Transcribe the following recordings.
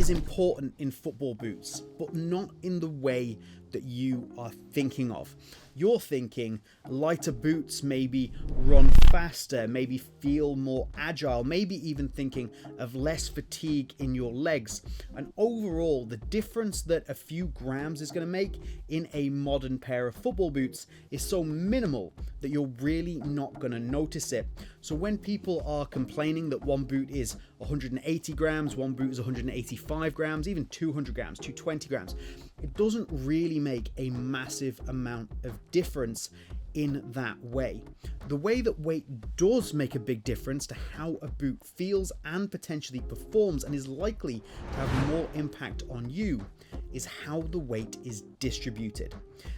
is important in football boots, but not in the way that you are thinking of. You're thinking lighter boots, maybe run faster, maybe feel more agile, maybe even thinking of less fatigue in your legs. And overall, the difference that a few grams is going to make in a modern pair of football boots is so minimal that you're really not going to notice it. So when people are complaining that one boot is 180 grams, one boot is 185 grams, even 200 grams, 220 grams, it doesn't really make a massive amount of difference in that way. The way that weight does make a big difference to how a boot feels and potentially performs, and is likely to have more impact on you, is how the weight is distributed.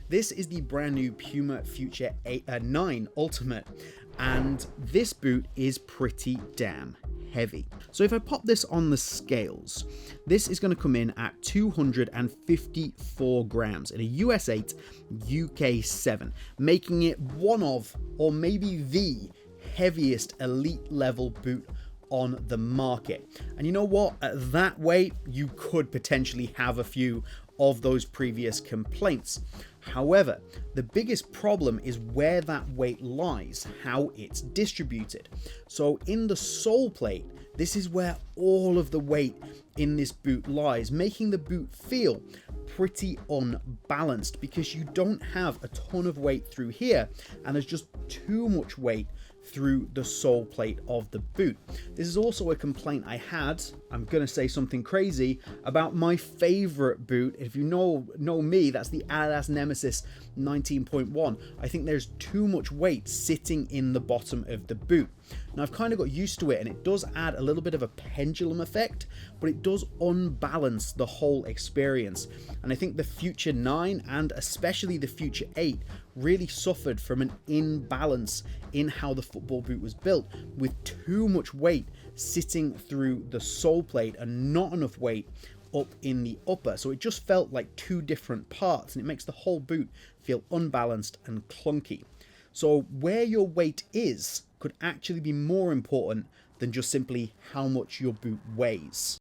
This is the brand new Puma Future 9 Ultimate, and this boot is pretty damn heavy. So if I pop this on the scales, this is going to come in at 254 grams in a US 8, UK 7, making it one of, or maybe the heaviest elite level boot on the market. And you know what? At that weight, you could potentially have a few of those previous complaints. However, the biggest problem is where that weight lies, how it's distributed. So in the sole plate, this is where all of the weight in this boot lies, making the boot feel pretty unbalanced because you don't have a ton of weight through here and there's just too much weight through the sole plate of the boot. This is also a complaint I had, I'm gonna say something crazy, about my favorite boot. If you know me, that's the Adidas Nemesis 19.1. I think there's too much weight sitting in the bottom of the boot. Now I've kind of got used to it, and it does add a little bit of a pendulum effect, but it does unbalance the whole experience. And I think the Future 9 and especially the Future 8 really suffered from an imbalance in how the football boot was built, with too much weight sitting through the sole plate and not enough weight up in the upper. So it just felt like two different parts, and it makes the whole boot feel unbalanced and clunky. So where your weight is could actually be more important than just simply how much your boot weighs.